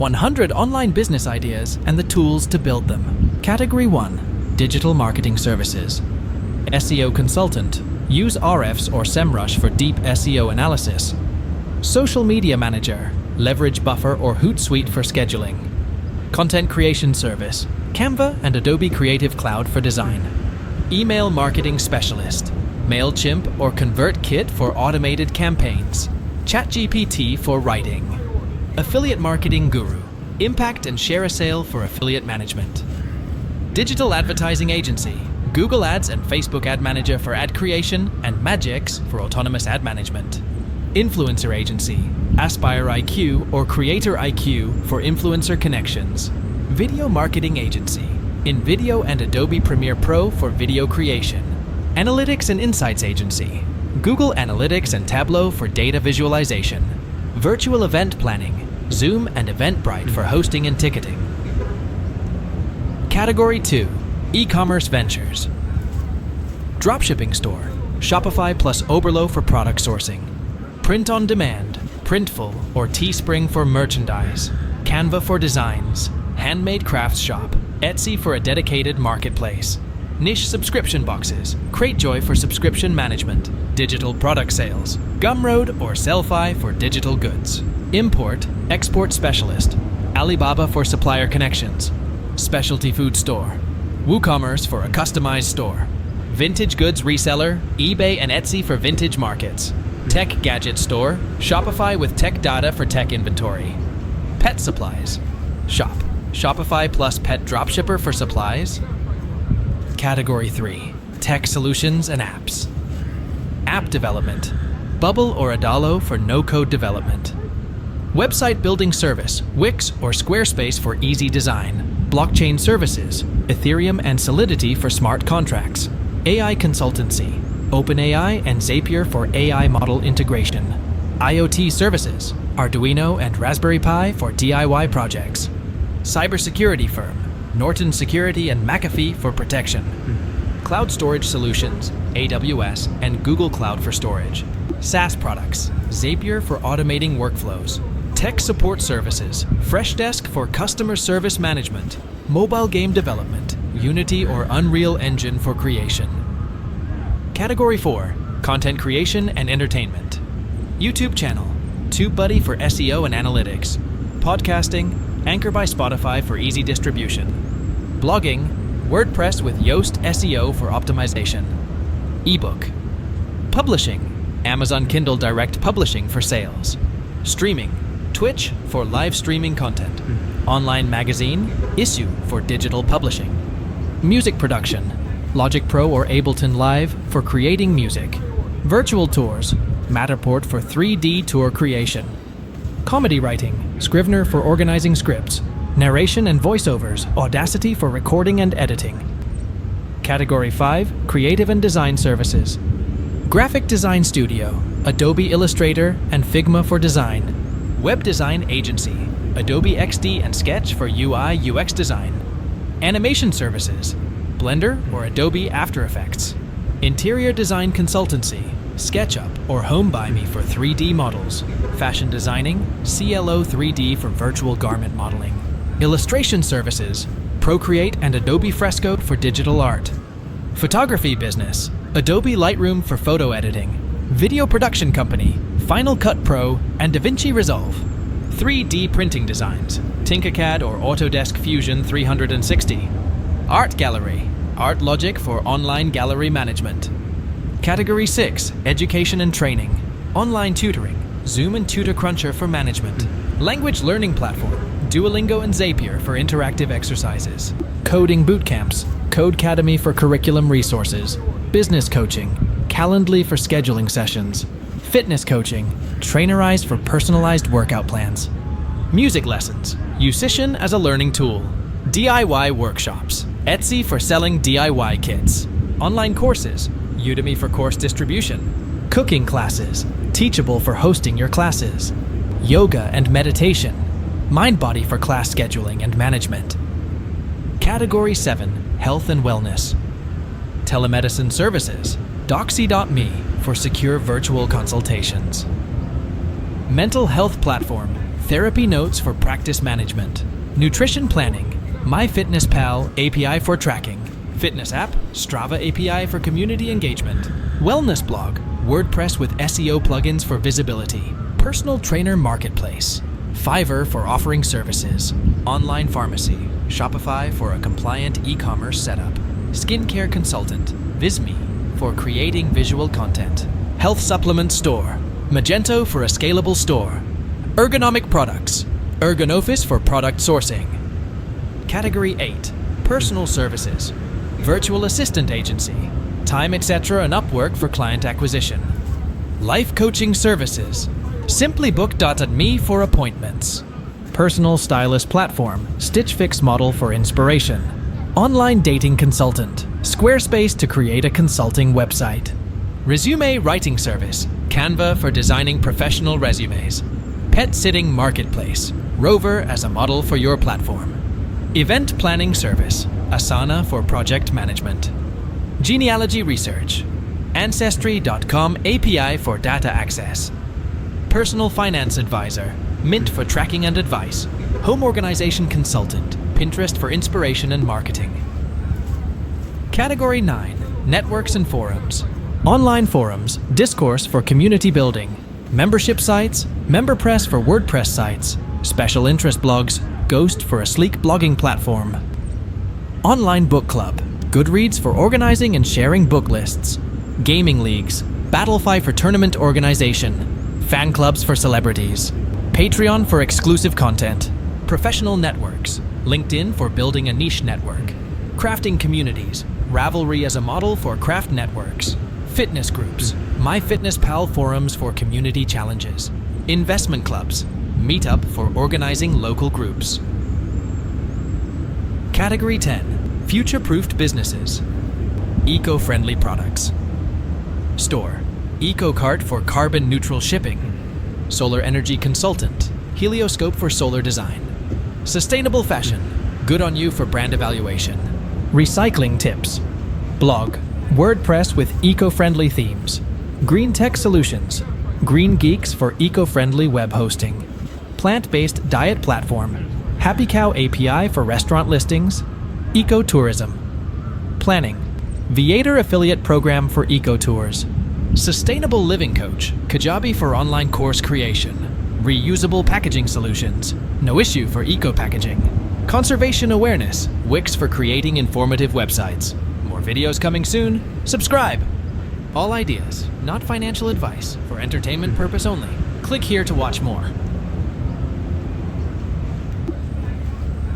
100 online business ideas and the tools to build them. Category 1. Digital Marketing Services. SEO Consultant. Use RFs or SEMrush for deep SEO analysis. Social Media Manager. Leverage Buffer or Hootsuite for scheduling. Content Creation Service. Canva and Adobe Creative Cloud for design. Email Marketing Specialist. MailChimp or ConvertKit for automated campaigns. ChatGPT for writing. Affiliate Marketing Guru. Impact and share a sale for affiliate management. Digital Advertising Agency. Google Ads and Facebook Ad Manager for ad creation and Magix for autonomous ad management. Influencer Agency. Aspire IQ or Creator IQ for influencer connections. Video Marketing Agency. InVideo and Adobe Premiere Pro for video creation. Analytics and Insights Agency. Google Analytics and Tableau for data visualization. Virtual Event Planning. Zoom and Eventbrite for hosting and ticketing. Category 2. E-commerce Ventures. Dropshipping Store. Shopify plus Oberlo for product sourcing. Print on Demand. Printful or Teespring for merchandise. Canva for designs. Handmade Crafts Shop. Etsy for a dedicated marketplace. Niche subscription boxes. Cratejoy for subscription management. Digital product sales. Gumroad or Sellfy for digital goods. Import, export specialist. Alibaba for supplier connections. Specialty food store. WooCommerce for a customized store. Vintage goods reseller. eBay and Etsy for vintage markets. Tech gadget store. Shopify with tech data for tech inventory. Pet supplies. Shop. Shopify plus pet dropshipper for supplies. Category 3. Tech solutions and apps. App development. Bubble or Adalo for no-code development. Website building service. Wix or Squarespace for easy design. Blockchain services. Ethereum and Solidity for smart contracts. AI consultancy. OpenAI and Zapier for AI model integration. IoT services. Arduino and Raspberry Pi for DIY projects. Cybersecurity firm. Norton Security and McAfee for protection. Cloud storage solutions. AWS and Google Cloud for storage. SaaS products. Zapier for automating workflows. Tech support services. Freshdesk for customer service management. Mobile game development. Unity or Unreal Engine for creation. Category 4. Content creation and entertainment. YouTube channel. TubeBuddy for SEO and analytics. Podcasting. Anchor by Spotify for easy distribution. Blogging. WordPress with Yoast SEO for optimization. Ebook. Publishing. Amazon Kindle Direct Publishing for sales. Streaming. Twitch for live streaming content. Online magazine. Issue for digital publishing. Music production. Logic Pro or Ableton Live for creating music. Virtual tours. Matterport for 3D tour creation. Comedy writing. Scrivener for organizing scripts. Narration and voiceovers. Audacity for recording and editing. Category 5. Creative and design services. Graphic Design Studio. Adobe Illustrator and Figma for design. Web Design Agency. Adobe XD and Sketch for UI UX design. Animation services. Blender or Adobe After Effects. Interior design consultancy. SketchUp or HomeBuyMe for 3D models. Fashion designing. CLO 3D for virtual garment modeling. Illustration services. Procreate and Adobe Fresco for digital art. Photography business. Adobe Lightroom for photo editing. Video production company. Final Cut Pro and DaVinci Resolve. 3D printing designs. Tinkercad or Autodesk Fusion 360. Art gallery. Art Logic for online gallery management. Category 6. Education and training. Online tutoring. Zoom and Tutor Cruncher for management. Language learning platform. Duolingo and Zapier for interactive exercises. Coding bootcamps. Codecademy for curriculum resources. Business coaching. Calendly for scheduling sessions. Fitness coaching. Trainerize for personalized workout plans. Music lessons. Musician as a learning tool. DIY workshops. Etsy for selling DIY kits. Online courses. Udemy for course distribution. Cooking classes. Teachable for hosting your classes. Yoga and meditation. MindBody for class scheduling and management. Category 7. Health and wellness. Telemedicine services. Doxy.me for secure virtual consultations. Mental health platform. Therapy notes for practice management. Nutrition planning. MyFitnessPal API for tracking. Fitness app. Strava API for community engagement. Wellness blog. WordPress with SEO plugins for visibility. Personal trainer marketplace. Fiverr for offering services. Online pharmacy. Shopify for a compliant e-commerce setup. Skincare consultant. Visme for creating visual content. Health supplement store. Magento for a scalable store. Ergonomic products. Ergonoffice for product sourcing. Category 8. Personal services. Virtual assistant agency. Time etc. and Upwork for client acquisition. Life coaching services. Simplybook.me for appointments. Personal stylist platform. Stitch Fix model for inspiration. Online dating consultant. Squarespace to create a consulting website. Resume writing service. Canva for designing professional resumes. Pet sitting marketplace. Rover as a model for your platform. Event planning service. Asana for project management. Genealogy research. Ancestry.com API for data access. Personal finance advisor. Mint for tracking and advice. Home organization consultant. Pinterest for inspiration and marketing. Category 9. Networks and forums. Online forums. Discourse for community building. Membership sites. MemberPress for WordPress sites. Special interest blogs. Ghost for a sleek blogging platform. Online book club. Goodreads for organizing and sharing book lists. Gaming leagues. Battlefy for tournament organization. Fan clubs for celebrities. Patreon for exclusive content. Professional networks. LinkedIn for building a niche network. Crafting communities. Ravelry as a model for craft networks. Fitness groups. MyFitnessPal forums for community challenges. Investment clubs. Meetup for organizing local groups. Category 10. Future-proofed businesses. Eco-friendly products. Store. EcoCart for carbon-neutral shipping. Solar energy consultant. Helioscope for solar design. Sustainable fashion. Good on you for brand evaluation. Recycling tips. Blog. WordPress with eco-friendly themes. Green tech solutions. Green geeks for eco-friendly web hosting. Plant-based diet platform. Happy Cow API for restaurant listings. Ecotourism. Planning. Viator affiliate program for eco-tours. Sustainable living coach. Kajabi for online course creation. Reusable packaging solutions. No issue for eco-packaging. Conservation awareness. Wix for creating informative websites. More videos coming soon. Subscribe! All ideas, not financial advice, for entertainment purpose only. Click here to watch more.